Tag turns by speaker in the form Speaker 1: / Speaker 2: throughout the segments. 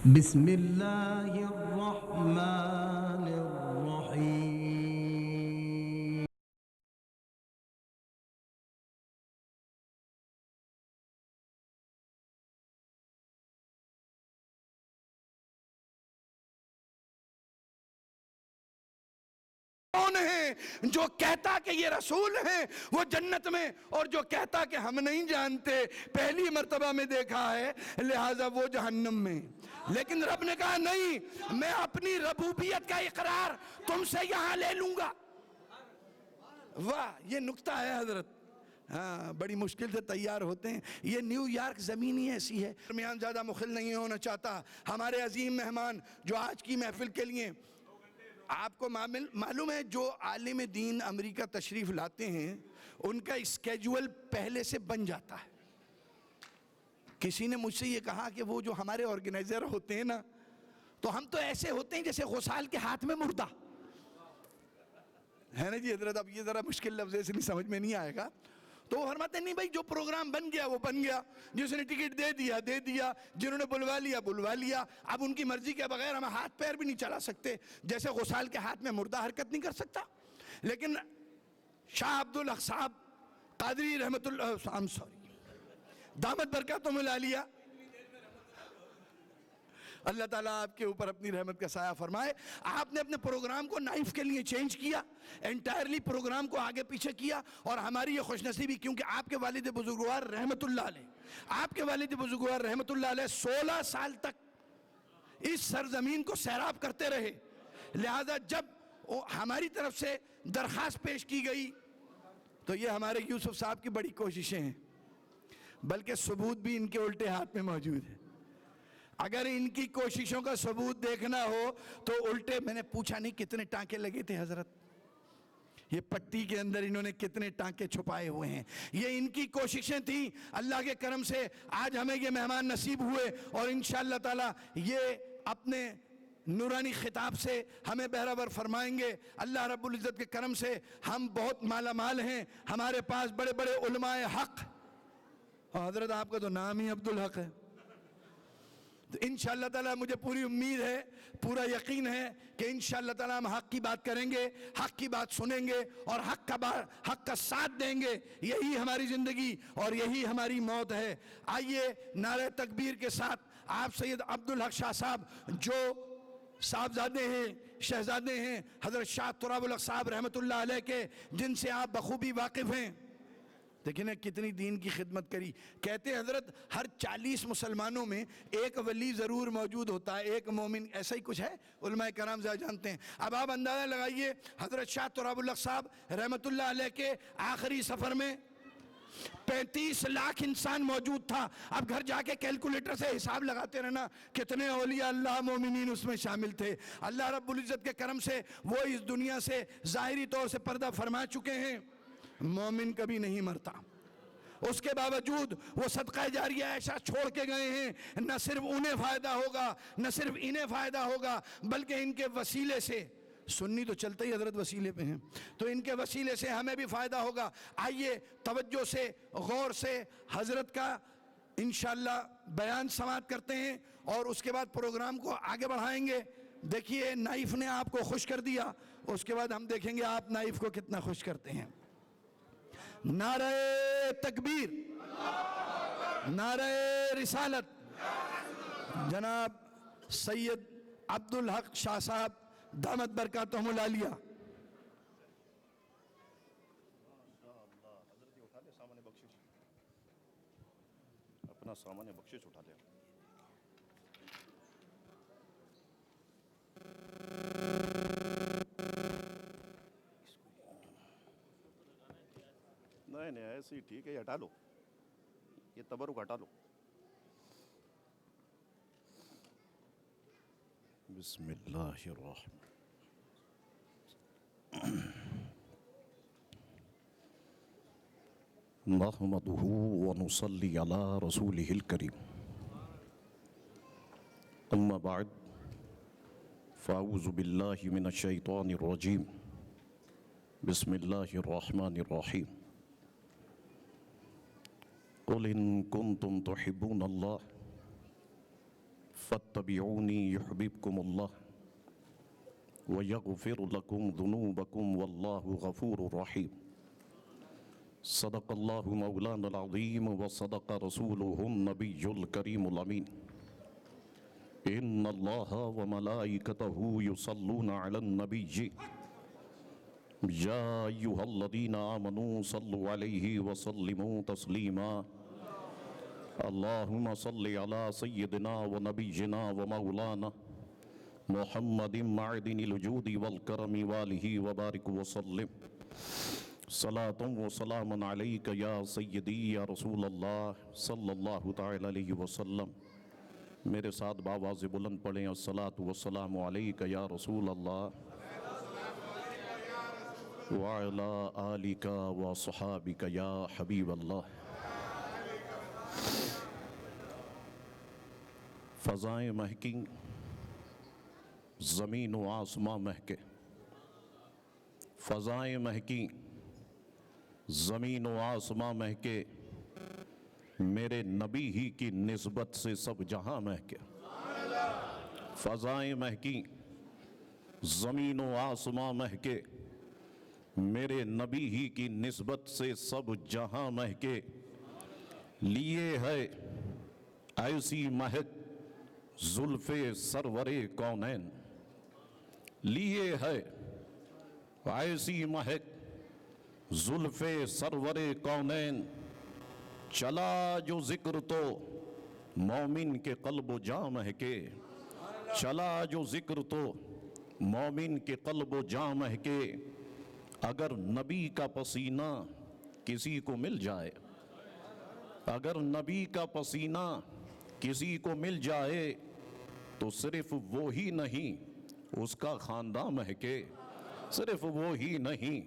Speaker 1: بسم اللہ الرحمن الرحیم۔
Speaker 2: کون ہے جو کہتا کہ یہ رسول ہیں وہ جنت میں، اور جو کہتا کہ ہم نہیں جانتے، پہلی مرتبہ میں دیکھا ہے لہٰذا وہ جہنم میں۔ لیکن رب نے کہا نہیں، میں اپنی ربوبیت کا اقرار تم سے یہاں لے لوں گا۔ واہ، یہ نکتہ ہے حضرت، ہاں بڑی مشکل سے تیار ہوتے ہیں۔ یہ نیو یارک زمین ہی ایسی ہے۔ درمیان زیادہ مخل نہیں ہونا چاہتا۔ ہمارے عظیم مہمان جو آج کی محفل کے لیے، آپ کو معلوم ہے جو عالم دین امریکہ تشریف لاتے ہیں ان کا اسکیجول پہلے سے بن جاتا ہے۔ کسی نے مجھ سے یہ کہا کہ وہ جو ہمارے آرگنائزر ہوتے ہیں نا، تو ہم تو ایسے ہوتے ہیں جیسے غسال کے ہاتھ میں مردہ ہے نا جی حضرت۔ اب یہ ذرا مشکل لفظ ہے، نہیں سمجھ میں نہیں آئے گا، تو وہ فرماتے ہیں نہیں بھائی، جو پروگرام بن گیا وہ بن گیا، جس نے ٹکٹ دے دیا دے دیا، جنہوں نے بلوا لیا بلوا لیا، اب ان کی مرضی کے بغیر ہم ہاتھ پیر بھی نہیں چلا سکتے، جیسے غسال کے ہاتھ میں مردہ حرکت نہیں کر سکتا۔ لیکن شاہ عبدالحق صاحب قادری رحمت اللہ دامت برکاتہم العالیہ، اللہ تعالیٰ آپ کے اوپر اپنی رحمت کا سایہ فرمائے، آپ نے اپنے پروگرام کو نائف کے لیے چینج کیا، انٹائرلی پروگرام کو آگے پیچھے کیا، اور ہماری یہ خوش نصیبی کیونکہ آپ کے والد بزرگوار رحمت اللہ علیہ، آپ کے والد بزرگوار رحمت اللہ علیہ 16 سال تک اس سرزمین کو سیراب کرتے رہے، لہذا جب ہماری طرف سے درخواست پیش کی گئی تو یہ ہمارے یوسف صاحب کی بڑی کوششیں ہیں، بلکہ ثبوت بھی ان کے الٹے ہاتھ میں موجود ہے۔ اگر ان کی کوششوں کا ثبوت دیکھنا ہو تو الٹے، میں نے پوچھا نہیں کتنے ٹانکے لگے تھے حضرت، یہ پٹی کے اندر انہوں نے کتنے ٹانکے چھپائے ہوئے ہیں، یہ ان کی کوششیں تھیں۔ اللہ کے کرم سے آج ہمیں یہ مہمان نصیب ہوئے، اور انشاءاللہ تعالی یہ اپنے نورانی خطاب سے ہمیں بہرور فرمائیں گے۔ اللہ رب العزت کے کرم سے ہم بہت مالا مال ہیں، ہمارے پاس بڑے بڑے علماء حق، اور حضرت آپ کا تو نام ہی عبدالحق ہے، تو انشاءاللہ تعالیٰ مجھے پوری امید ہے، پورا یقین ہے کہ انشاءاللہ تعالیٰ ہم حق کی بات کریں گے، حق کی بات سنیں گے، اور حق کا ساتھ دیں گے۔ یہی ہماری زندگی اور یہی ہماری موت ہے۔ آئیے نعرہ تکبیر کے ساتھ آپ سید عبدالحق شاہ صاحب، جو صاحبزادے ہیں، شہزادے ہیں حضرت شاہ تراب الحق صاحب رحمت اللہ علیہ کے، جن سے آپ بخوبی واقف ہیں، دیکھیں نا کتنی دین کی خدمت کری۔ کہتے ہیں حضرت ہر 40 مسلمانوں میں ایک ولی ضرور موجود ہوتا ہے، ایک مومن، ایسا ہی کچھ ہے، علماء کرام زیادہ جانتے ہیں۔ اب آپ اندازہ لگائیے حضرت شاہ تراب الحق صاحب رحمت اللہ علیہ کے آخری سفر میں 35 لاکھ انسان موجود تھا۔ اب گھر جا کے کیلکولیٹر سے حساب لگاتے رہنا کتنے اولیاء اللہ مومنین اس میں شامل تھے۔ اللہ رب العزت کے کرم سے وہ اس دنیا سے ظاہری طور سے پردہ فرما چکے ہیں۔ مومن کبھی نہیں مرتا، اس کے باوجود وہ صدقہ جاریہ ایسا چھوڑ کے گئے ہیں، نہ صرف انہیں فائدہ ہوگا، نہ صرف انہیں فائدہ ہوگا، بلکہ ان کے وسیلے سے، سنی تو چلتے ہی حضرت وسیلے پہ ہیں، تو ان کے وسیلے سے ہمیں بھی فائدہ ہوگا۔ آئیے توجہ سے، غور سے حضرت کا انشاءاللہ بیان سماعت کرتے ہیں، اور اس کے بعد پروگرام کو آگے بڑھائیں گے۔ دیکھیے نائف نے آپ کو خوش کر دیا، اس کے بعد ہم دیکھیں گے آپ نائف کو کتنا خوش کرتے ہیں۔ نعرہ تکبیر، نعرہ رسالت، جناب سید عبدالحق شاہ صاحب دامت برکاتہم العالیہ۔
Speaker 3: اپنا سامان بخشش اٹھا لیا۔ نہیں ایسے ہی ٹھیک ہے، یہ ہٹا لو، یہ تبرک ہٹا لو۔ بسم اللہ الرحمن نحمده ونصلي على رسوله الكريم، اما بعد فاعوذ باللہ من الشیطان الرجیم، بسم اللہ الرحمن الرحیم۔ قل ان کنتم تحبون اللہ
Speaker 4: فاتبعونی یحببکم اللہ ویغفر لکم ذنوبکم واللہ غفور رحیم۔ صدق اللہ مولانا العظیم وصدق رسولہ النبی الکریم الامین۔ ان اللہ وملائکتہ یصلون علی النبی یا ایہا الذین آمنوا صلوا علیہ وسلموا تسلیما۔ اللہم صلی علی سیدنا ونبینا ومولانا محمد معدن الجود والکرم والہ وبارک وسلم۔ صلاة و سلام علیک یا سیدی یا رسول اللہ صلی اللہ تعالی علیہ وسلم۔ میرے ساتھ بآواز بلند پڑھیں الصلاة والسلام علیک یا رسول اللہ وعلی آلک و صحابک یا حبیب اللہ۔ فضائیں مہکی، زمین و آسماں مہکے۔ فضائیں مہکی، زمین و آسماں مہکے، میرے نبی ہی کی نسبت سے سب جہاں مہکے۔ فضائیں مہکی، زمین و آسماں مہکے، میرے نبی ہی کی نسبت سے سب جہاں مہکے۔ لیے ہے ایسی مہک زلف سرور کونین، لیے ہے ایسی مہک زلف سرور کونین، چلا جو ذکر تو مومن کے قلب و جاں مہکے۔ چلا جو ذکر تو مومن کے قلب و جاں مہکے۔ اگر نبی کا پسینہ کسی کو مل جائے، اگر نبی کا پسینہ کسی کو مل جائے تو صرف وہی نہیں اس کا خاندان مہکے۔ صرف وہی نہیں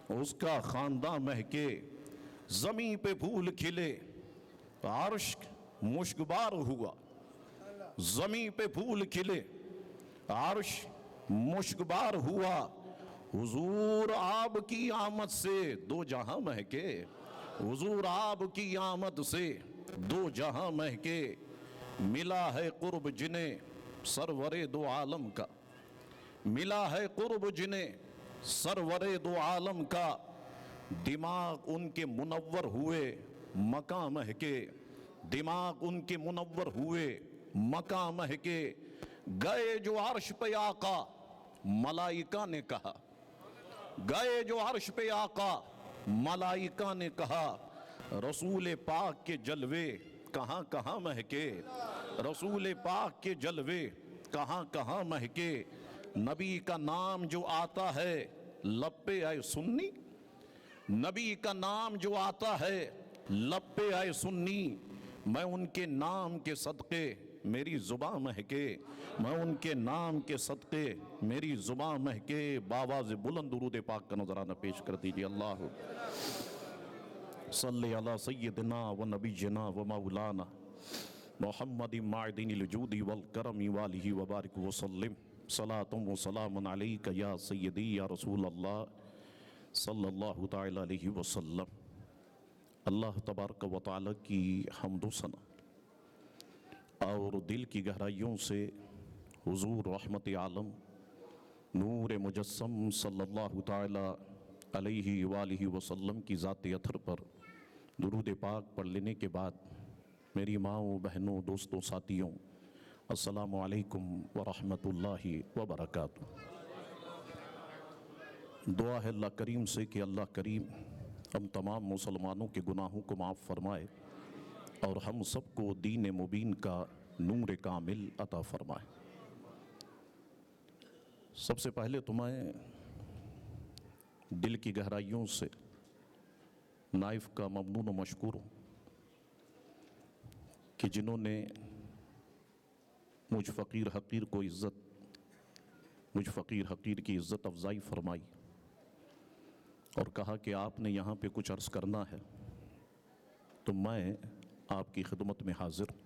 Speaker 4: اس کا خاندان مہکے۔ زمین پہ پھول کھلے عرش مشکبار ہوا، زمین پہ پھول کھلے عرش مشکبار ہوا، حضور آپ کی آمد سے دو جہاں مہکے۔ حضور آپ کی آمد سے دو جہاں مہکے۔ ملا ہے قرب جنہیں سرور دو عالم کا، ملا ہے قرب جنہیں سرور دو عالم کا، دماغ ان کے منور ہوئے مکاں مہکے۔ دماغ ان کے منور ہوئے مکاں مہکے۔ گئے جو عرش پہ آقا ملائکہ نے کہا، گئے جو عرش پہ آقا ملائکہ نے کہا، رسول پاک کے جلوے کہاں کہاں مہکے۔ رسول پاک کے جلوے کہاں کہاں مہکے۔ نبی کا نام جو آتا ہے لب پہ آئے سنی، نبی کا نام جو آتا ہے لب پہ آئے سنی، میں ان کے نام کے صدقے میری زباں مہکے۔ میں ان کے نام کے صدقے میری زباں مہکے۔ بآواز بلند درود پاک کا نذرانہ پیش کر دیجئے۔ اللہ صلی علی سیدنا و نبینا و مولانا محمد معدن الجود والکرم والہ وبارک وسلم۔ صلاة و سلام علیک یا سیدی یا رسول اللہ صلی اللہ تعالی علیہ وسلم۔ اللہ تبارک و تعالی کی حمد و ثنا اور دل کی گہرائیوں سے حضور رحمت عالم نور مجسم صلی اللہ تعالی علیہ وآلہ وسلم کی ذات اطہر پر درود پاک پڑھ لینے کے بعد میری ماؤں بہنوں دوستوں ساتھیوں السلام علیکم ورحمت اللہ وبرکاتہ۔ دعا ہے اللہ کریم سے کہ اللہ کریم ہم تمام مسلمانوں کے گناہوں کو معاف فرمائے اور ہم سب کو دین مبین کا نور کامل عطا فرمائے۔ سب سے پہلے تو میں دل کی گہرائیوں سے نائف کا ممنون و مشکور ہوں کہ جنہوں نے مجھ فقیر حقیر کو مجھ فقیر حقیر کی عزت افزائی فرمائی اور کہا کہ آپ نے یہاں پہ کچھ عرض کرنا ہے تو میں آپ کی خدمت میں حاضر ہوں۔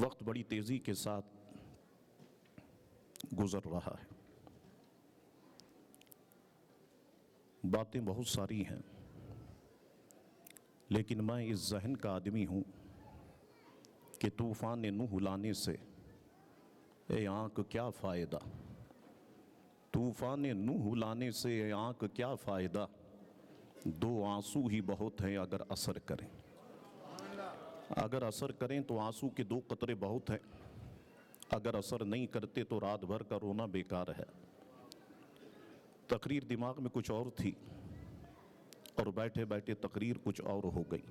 Speaker 4: وقت بڑی تیزی کے ساتھ گزر رہا ہے، باتیں بہت ساری ہیں، لیکن میں اس ذہن کا آدمی ہوں کہ طوفان نوح لانے سے اے آنکھ کیا فائدہ، طوفان نوح لانے سے اے آنکھ کیا فائدہ، دو آنسو ہی بہت ہیں اگر اثر کریں، اگر اثر کریں تو آنسو کے دو قطرے بہت ہیں، اگر اثر نہیں کرتے تو رات بھر کا رونا بیکار ہے۔ تقریر دماغ میں کچھ اور تھی اور بیٹھے بیٹھے تقریر کچھ اور ہو گئی،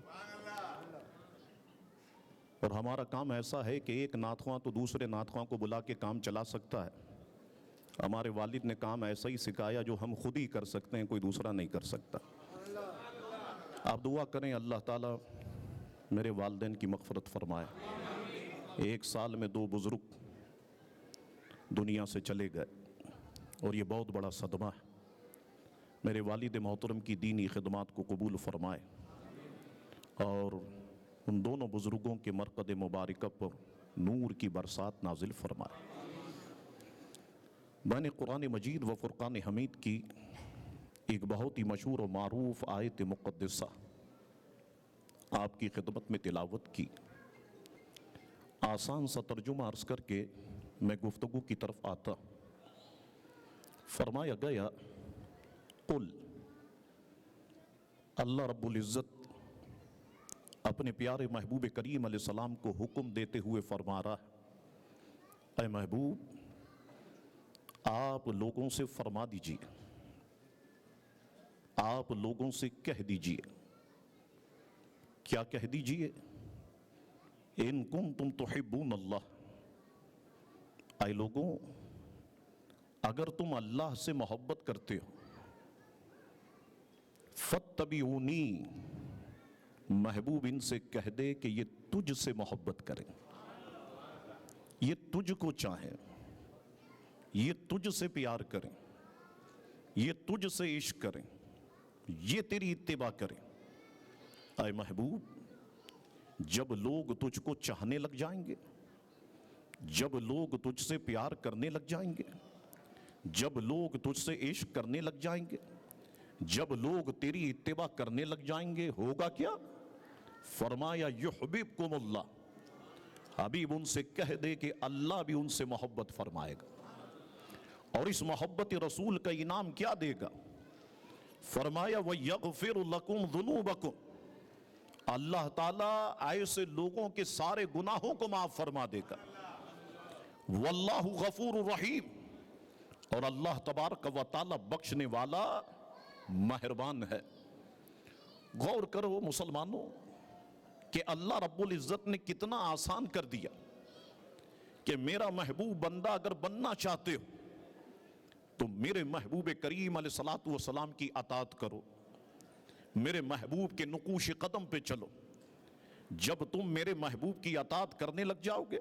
Speaker 4: اور ہمارا کام ایسا ہے کہ ایک نعت خواں تو دوسرے نعت خواں کو بلا کے کام چلا سکتا ہے۔ ہمارے والد نے کام ایسا ہی سکھایا جو ہم خود ہی کر سکتے ہیں، کوئی دوسرا نہیں کر سکتا۔ آپ دعا کریں اللہ تعالیٰ میرے والدین کی مغفرت فرمائے۔ ایک سال میں 2 بزرگ دنیا سے چلے گئے اور یہ بہت بڑا صدمہ ہے۔ میرے والد محترم کی دینی خدمات کو قبول فرمائے اور ان دونوں بزرگوں کے مرقد مبارکہ پر نور کی برسات نازل فرمائے۔ میں نے قرآن مجید و فرقان حمید کی ایک بہت ہی مشہور و معروف آیت مقدسہ آپ کی خدمت میں تلاوت کی۔ آسان سا ترجمہ عرض کر کے میں گفتگو کی طرف آتا۔ فرمایا گیا قل، اللہ رب العزت اپنے پیارے محبوب کریم علیہ السلام کو حکم دیتے ہوئے فرما رہا ہے، اے محبوب آپ لوگوں سے فرما دیجئے، آپ لوگوں سے کہہ دیجئے۔ کیا کہہ دیجئے؟ ان کنتم تحبون اللہ، اے لوگوں اگر تم اللہ سے محبت کرتے ہو، فاتبعونی، محبوب ان سے کہہ دے کہ یہ تجھ سے محبت کریں، یہ تجھ کو چاہیں، یہ تجھ سے پیار کریں، یہ تجھ سے عشق کریں، یہ تیری اتباع کریں۔ اے محبوب جب لوگ تجھ کو چاہنے لگ جائیں گے، جب لوگ تجھ سے پیار کرنے لگ جائیں گے، جب لوگ تجھ سے عشق کرنے لگ جائیں گے، جب لوگ تیری اتباع کرنے لگ جائیں گے، ہوگا کیا؟ فرمایا یحببکم اللہ، حبیب ان سے کہہ دے کہ اللہ بھی ان سے محبت فرمائے گا، اور اس محبت رسول کا انعام کیا دے گا؟ فرمایا وَيَغْفِرُ لَكُمْ ذُنُوبَكُمْ، اللہ تعالیٰ ایسے لوگوں کے سارے گناہوں کو معاف فرما دے گا۔ واللہ غفور رحیم، اور اللہ تبارک و تعالیٰ بخشنے والا مہربان ہے۔ غور کرو مسلمانوں کہ اللہ رب العزت نے کتنا آسان کر دیا کہ میرا محبوب بندہ اگر بننا چاہتے ہو تو میرے محبوب کریم علیہ السلام کی اطاعت کرو، میرے محبوب کے نقوش قدم پہ چلو۔ جب تم میرے محبوب کی اطاعت کرنے لگ جاؤ گے،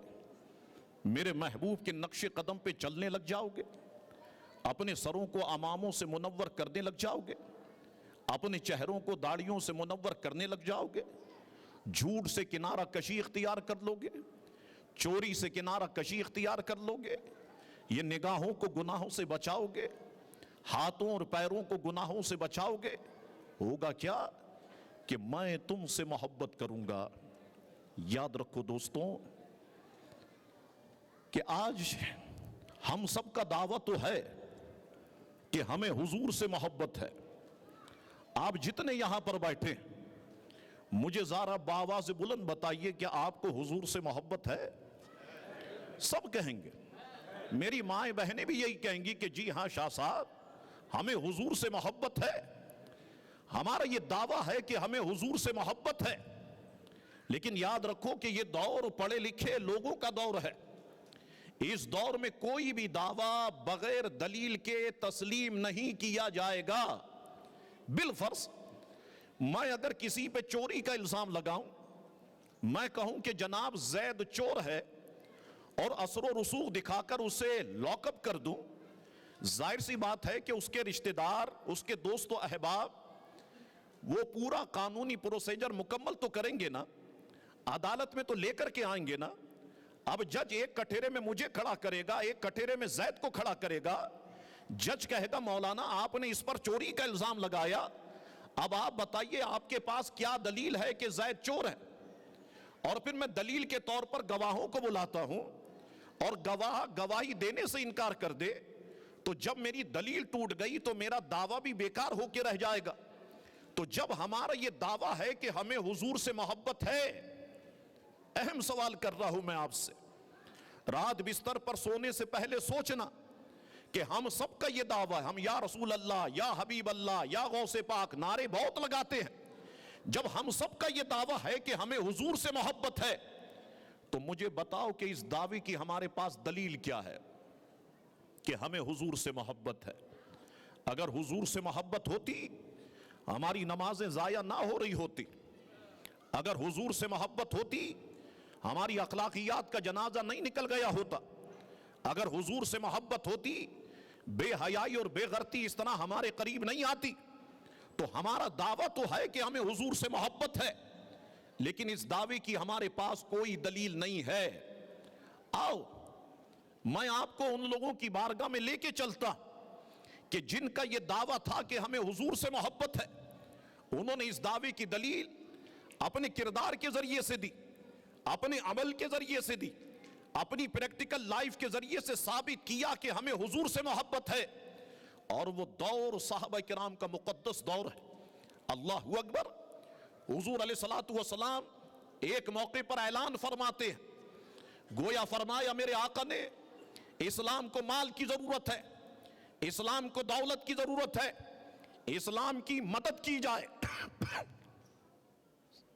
Speaker 4: میرے محبوب کے نقش قدم پہ چلنے لگ جاؤ گے، اپنے سروں کو اماموں سے منور کرنے لگ جاؤ گے، اپنے چہروں کو داڑھیوں سے منور کرنے لگ جاؤ گے، جھوٹ سے کنارہ کشی اختیار کر لو گے، چوری سے کنارہ کشی اختیار کر لو گے، یہ نگاہوں کو گناہوں سے بچاؤ گے، ہاتھوں اور پیروں کو گناہوں سے بچاؤ گے، ہوگا کیا کہ میں تم سے محبت کروں گا۔ یاد رکھو دوستوں کہ آج ہم سب کا دعویٰ تو ہے کہ ہمیں حضور سے محبت ہے۔ آپ جتنے یہاں پر بیٹھے مجھے ذرا بآواز بلند بتائیے کہ آپ کو حضور سے محبت ہے؟ سب کہیں گے، میری مائیں بہنیں بھی یہی کہیں گی کہ جی ہاں شاہ صاحب ہمیں حضور سے محبت ہے۔ ہمارا یہ دعویٰ ہے کہ ہمیں حضور سے محبت ہے، لیکن یاد رکھو کہ یہ دور پڑھے لکھے لوگوں کا دور ہے۔ اس دور میں کوئی بھی دعویٰ بغیر دلیل کے تسلیم نہیں کیا جائے گا۔ بالفرض میں اگر کسی پہ چوری کا الزام لگاؤں، میں کہوں کہ جناب زید چور ہے اور اثر و رسوخ دکھا کر اسے لاک اپ کر دوں، ظاہر سی بات ہے کہ اس کے رشتہ دار، اس کے دوست و احباب وہ پورا قانونی پروسیجر مکمل تو کریں گے نا، عدالت میں تو لے کر کے آئیں گے نا۔ اب جج ایک کٹہرے میں مجھے کھڑا کرے گا، ایک کٹہرے میں زید کو کھڑا کرے گا، جج کہے گا مولانا آپ نے اس پر چوری کا الزام لگایا، اب آپ بتائیے آپ کے پاس کیا دلیل ہے کہ زید چور ہے؟ اور پھر میں دلیل کے طور پر گواہوں کو بلاتا ہوں اور گواہ گواہی دینے سے انکار کر دے تو جب میری دلیل ٹوٹ گئی تو میرا دعویٰ بھی بیکار ہو کے رہ جائے گا. تو جب ہمارا یہ دعویٰ ہے کہ ہمیں حضور سے محبت ہے، اہم سوال کر رہا ہوں میں آپ سے، رات بستر پر سونے سے پہلے سوچنا کہ ہم سب کا یہ دعویٰ ہے، ہم یا رسول اللہ، یا حبیب اللہ، یا غوث پاک نعرے بہت لگاتے ہیں. جب ہم سب کا یہ دعویٰ ہے کہ ہمیں حضور سے محبت ہے تو مجھے بتاؤ کہ اس دعوے کی ہمارے پاس دلیل کیا ہے کہ ہمیں حضور سے محبت ہے؟ اگر حضور سے محبت ہوتی ہماری نمازیں ضائع نہ ہو رہی ہوتی، اگر حضور سے محبت ہوتی ہماری اخلاقیات کا جنازہ نہیں نکل گیا ہوتا، اگر حضور سے محبت ہوتی بے حیائی اور بے غیرتی اس طرح ہمارے قریب نہیں آتی. تو ہمارا دعویٰ تو ہے کہ ہمیں حضور سے محبت ہے، لیکن اس دعوے کی ہمارے پاس کوئی دلیل نہیں ہے. آؤ میں آپ کو ان لوگوں کی بارگاہ میں لے کے چلتا کہ جن کا یہ دعویٰ تھا کہ ہمیں حضور سے محبت ہے. انہوں نے اس دعوے کی دلیل اپنے کردار کے ذریعے سے دی، اپنے عمل کے ذریعے سے دی، اپنی پریکٹیکل لائف کے ذریعے سے ثابت کیا کہ ہمیں حضور سے محبت ہے. اور وہ دور صحابہ کرام کا مقدس دور ہے. اللہ اکبر. حضور علیہ الصلوۃ والسلام ایک موقع پر اعلان فرماتے ہیں، گویا فرمایا میرے آقا نے اسلام کو مال کی ضرورت ہے، اسلام کو دولت کی ضرورت ہے، اسلام کی مدد کی جائے.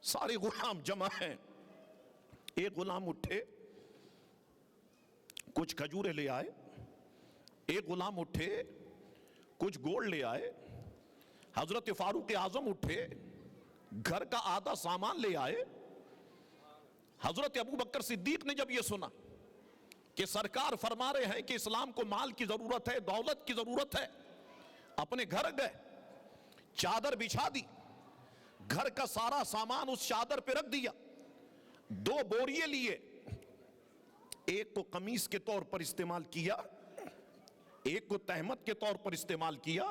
Speaker 4: سارے غلام جمع ہیں. ایک غلام اٹھے کچھ کھجورے لے آئے، ایک غلام اٹھے کچھ گول لے آئے، حضرت فاروق اعظم اٹھے گھر کا آدھا سامان لے آئے. حضرت ابو بکر صدیق نے جب یہ سنا کہ سرکار فرما رہے ہیں کہ اسلام کو مال کی ضرورت ہے، دولت کی ضرورت ہے، اپنے گھر گئے، چادر بچھا دی، گھر کا سارا سامان اس چادر پہ رکھ دیا، 2 بوریے لیے، ایک کو قمیص کے طور پر استعمال کیا، ایک کو تہمت کے طور پر استعمال کیا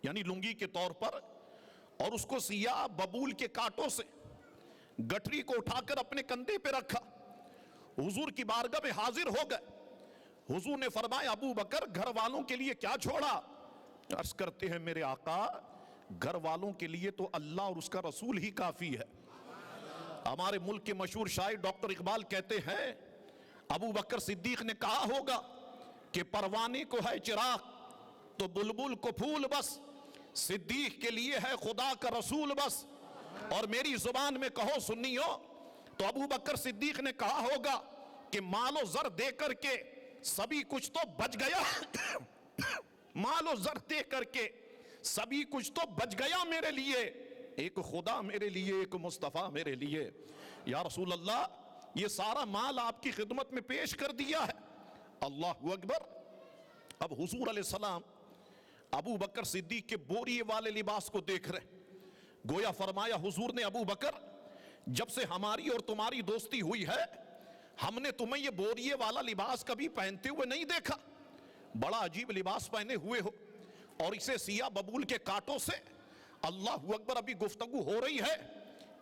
Speaker 4: یعنی لنگی کے طور پر، اور اس کو سیاہ ببول کے کانٹوں سے گٹھری کو اٹھا کر اپنے کندھے پہ رکھا. حضور کی بارگاہ میں حاضر ہو گئے. حضور نے فرمایا ابو بکر گھر والوں کے لیے کیا چھوڑا؟ عرض کرتے ہیں میرے آقا گھر والوں کے لیے تو اللہ اور اس کا رسول ہی کافی ہے. ہمارے ملک کے مشہور شاعر ڈاکٹر اقبال کہتے ہیں ابو بکر صدیق نے کہا ہوگا کہ پروانے کو ہے چراغ تو بلبل کو پھول بس، صدیق کے لیے ہے خدا کا رسول بس. اور میری زبان میں کہو سنیو تو ابو بکر صدیق نے کہا ہوگا کہ مال و زر دے کر کے سبھی کچھ تو بچ گیا مال و زر دے کر کے سبھی کچھ تو بچ گیا میرے لیے، ایک خدا میرے لیے، ایک مصطفیٰ میرے لیے. یا رسول اللہ یہ سارا مال آپ کی خدمت میں پیش کر دیا ہے. اللہ اکبر. اب حضور علیہ السلام ابو بکر صدیق کے بوریے والے لباس کو دیکھ رہے، گویا فرمایا حضور نے ابو بکر جب سے ہماری اور تمہاری دوستی ہوئی ہے ہم نے تمہیں یہ بوریے والا لباس کبھی پہنتے ہوئے نہیں دیکھا، بڑا عجیب لباس پہنے ہوئے ہو اور اسے سیاہ ببول کے کانٹوں سے. اللہ اکبر. ابھی گفتگو ہو رہی ہے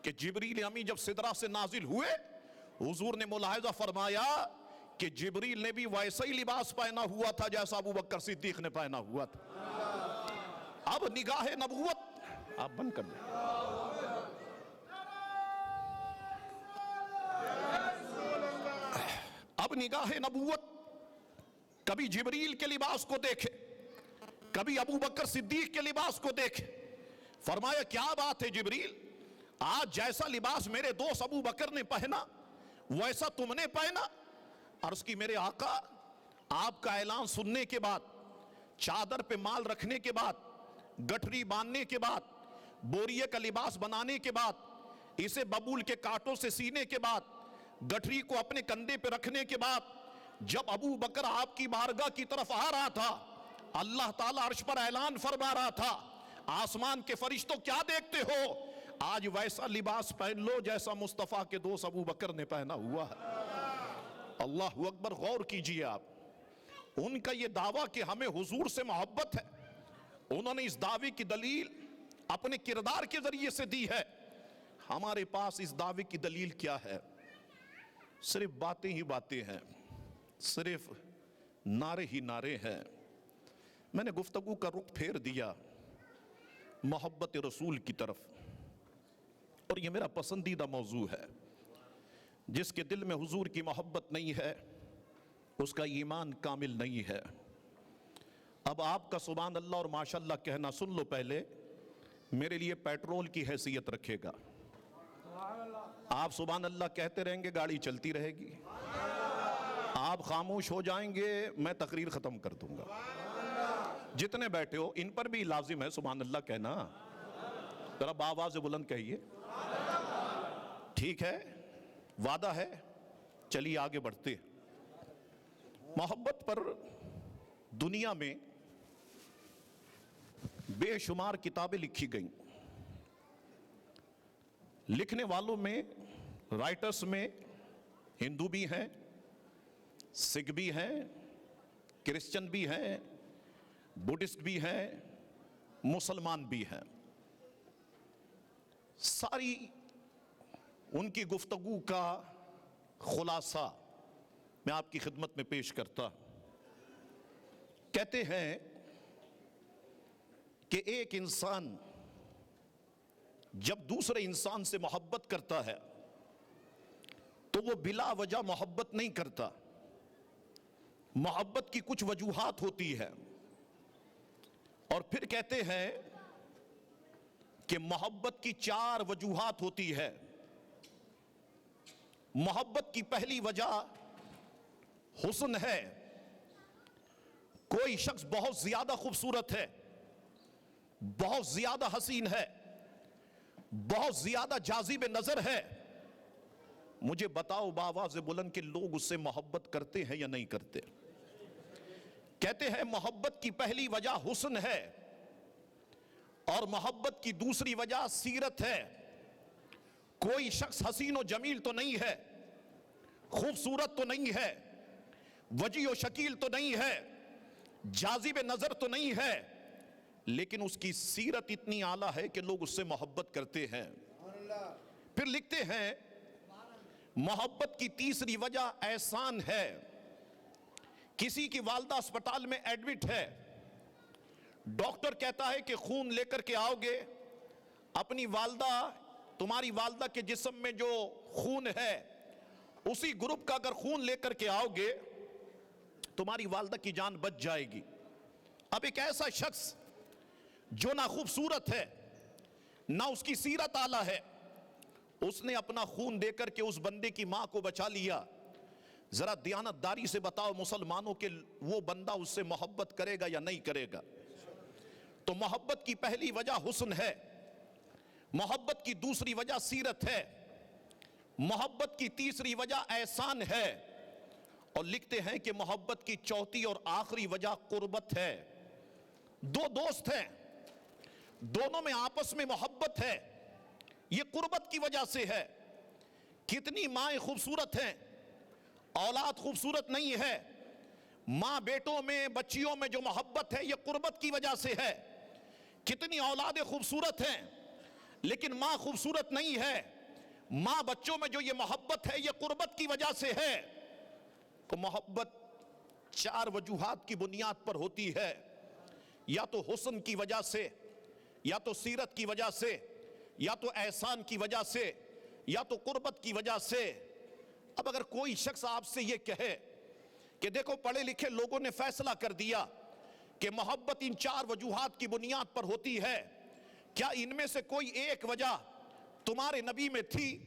Speaker 4: کہ جبریل امی جب سدرہ سے نازل ہوئے حضور نے ملاحظہ فرمایا کہ جبریل نے بھی ویسا ہی لباس پہنا ہوا تھا جیسا ابو بکر صدیق نے پہنا ہوا تھا. اب نگاہ نبوت آپ بند کر دیں. اب نگاہ نبوت کبھی جبریل کے لباس کو دیکھے، کبھی ابو بکر صدیق کے لباس کو دیکھے. فرمایا کیا بات ہے جبریل، آج جیسا لباس میرے دوست ابو بکر نے پہنا ویسا تم نے پہنا؟ عرض کی میرے آقا آپ کا اعلان سننے کے بعد، چادر پہ مال رکھنے کے بعد، گٹھری باندھنے کے بعد، بوریے کا لباس بنانے کے بعد، اسے ببول کے کانٹوں سے سینے کے بعد، گٹھری کو اپنے کندھے پہ رکھنے کے بعد، جب ابو بکر آپ کی بارگاہ کی طرف آ رہا تھا اللہ تعالیٰ عرش پر اعلان فرما رہا تھا آسمان کے فرشتوں کیا دیکھتے ہو، آج ویسا لباس پہن لو جیسا مصطفیٰ کے دوست ابو بکر نے پہنا ہوا ہے. اللہ اکبر. غور کیجئے آپ، ان کا یہ دعویٰ کہ ہمیں حضور سے محبت ہے، انہوں نے اس دعوے کی دلیل اپنے کردار کے ذریعے سے دی ہے. ہمارے پاس اس دعوے کی دلیل کیا ہے؟ صرف باتیں ہی باتیں ہیں، صرف نعرے ہی نعرے ہیں۔ میں نے گفتگو کا رخ پھیر دیا محبت رسول کی طرف، اور یہ میرا پسندیدہ موضوع ہے۔ جس کے دل میں حضور کی محبت نہیں ہے اس کا ایمان کامل نہیں ہے۔ اب آپ کا سبحان اللہ اور ماشاءاللہ کہنا سن لو، پہلے میرے لیے پیٹرول کی حیثیت رکھے گا۔ آپ سبحان اللہ کہتے رہیں گے، گاڑی چلتی رہے گی۔ آپ خاموش ہو جائیں گے، میں تقریر ختم کر دوں گا۔ جتنے بیٹھے ہو ان پر بھی لازم ہے سبحان اللہ کہنا، ذرا بآواز بلند کہیے، ٹھیک ہے؟ وعدہ ہے؟ چلیے آگے بڑھتے۔ محبت پر دنیا میں بے شمار کتابیں لکھی گئیں۔ لکھنے والوں میں، رائٹرز میں ہندو بھی ہیں، سکھ بھی ہیں، کرسچن بھی ہیں، بدھسٹ بھی ہیں، مسلمان بھی ہیں۔ ساری ان کی گفتگو کا خلاصہ میں آپ کی خدمت میں پیش کرتا ہوں۔ کہتے ہیں کہ ایک انسان جب دوسرے انسان سے محبت کرتا ہے تو وہ بلا وجہ محبت نہیں کرتا۔ محبت کی کچھ وجوہات ہوتی ہے، اور پھر کہتے ہیں کہ محبت کی 4 وجوہات ہوتی ہے۔ محبت کی پہلی وجہ حسن ہے۔ کوئی شخص بہت زیادہ خوبصورت ہے، بہت زیادہ حسین ہے، بہت زیادہ جاذب نظر ہے، مجھے بتاؤ بآواز بلند کہ لوگ اس سے محبت کرتے ہیں یا نہیں کرتے؟ کہتے ہیں محبت کی پہلی وجہ حسن ہے، اور محبت کی دوسری وجہ سیرت ہے۔ کوئی شخص حسین و جمیل تو نہیں ہے، خوبصورت تو نہیں ہے، وجی و شکیل تو نہیں ہے، جاذب نظر تو نہیں ہے، لیکن اس کی سیرت اتنی اعلیٰ ہے کہ لوگ اس سے محبت کرتے ہیں۔ پھر لکھتے ہیں محبت کی تیسری وجہ احسان ہے۔ کسی کی والدہ اسپتال میں ایڈمٹ ہے، ڈاکٹر کہتا ہے کہ خون لے کر کے آؤ گے، اپنی والدہ، تمہاری والدہ کے جسم میں جو خون ہے اسی گروپ کا اگر خون لے کر کے آؤ گے تمہاری والدہ کی جان بچ جائے گی۔ اب ایک ایسا شخص جو نہ خوبصورت ہے، نہ اس کی سیرت اعلیٰ ہے، اس نے اپنا خون دے کر کے اس بندے کی ماں کو بچا لیا۔ ذرا دیانتداری سے بتاؤ مسلمانوں کہ وہ بندہ اس سے محبت کرے گا یا نہیں کرے گا؟ تو محبت کی پہلی وجہ حسن ہے، محبت کی دوسری وجہ سیرت ہے، محبت کی تیسری وجہ احسان ہے، اور لکھتے ہیں کہ محبت کی چوتھی اور آخری وجہ قربت ہے۔ دو دوست ہیں، دونوں میں آپس میں محبت ہے، یہ قربت کی وجہ سے ہے۔ کتنی مائیں خوبصورت ہیں، اولاد خوبصورت نہیں ہے، ماں بیٹوں میں، بچیوں میں جو محبت ہے یہ قربت کی وجہ سے ہے۔ کتنی اولادیں خوبصورت ہیں لیکن ماں خوبصورت نہیں ہے، ماں بچوں میں جو یہ محبت ہے یہ قربت کی وجہ سے ہے۔ تو محبت 4 وجوہات کی بنیاد پر ہوتی ہے، یا تو حسن کی وجہ سے، یا تو سیرت کی وجہ سے، یا تو احسان کی وجہ سے، یا تو قربت کی وجہ سے۔ اب اگر کوئی شخص آپ سے یہ کہے کہ دیکھو پڑھے لکھے لوگوں نے فیصلہ کر دیا کہ محبت ان 4 وجوہات کی بنیاد پر ہوتی ہے، کیا ان میں سے کوئی ایک وجہ تمہارے نبی میں تھی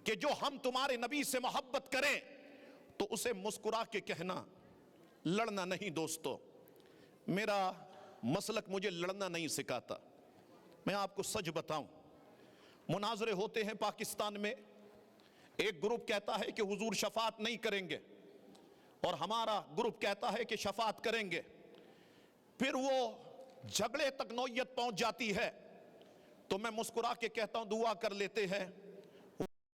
Speaker 4: کہ جو ہم تمہارے نبی سے محبت کریں؟ تو اسے مسکرا کے کہنا، لڑنا نہیں دوستو، میرا مسلک مجھے لڑنا نہیں سکھاتا۔ میں آپ کو سچ بتاؤں، مناظرے ہوتے ہیں پاکستان میں، ایک گروپ کہتا ہے کہ حضور شفاعت نہیں کریں گے، اور ہمارا گروپ کہتا ہے کہ شفاعت کریں گے۔ پھر وہ جھگڑے تک نوعیت پہنچ جاتی ہے تو میں مسکرا کے کہتا ہوں دعا کر لیتے ہیں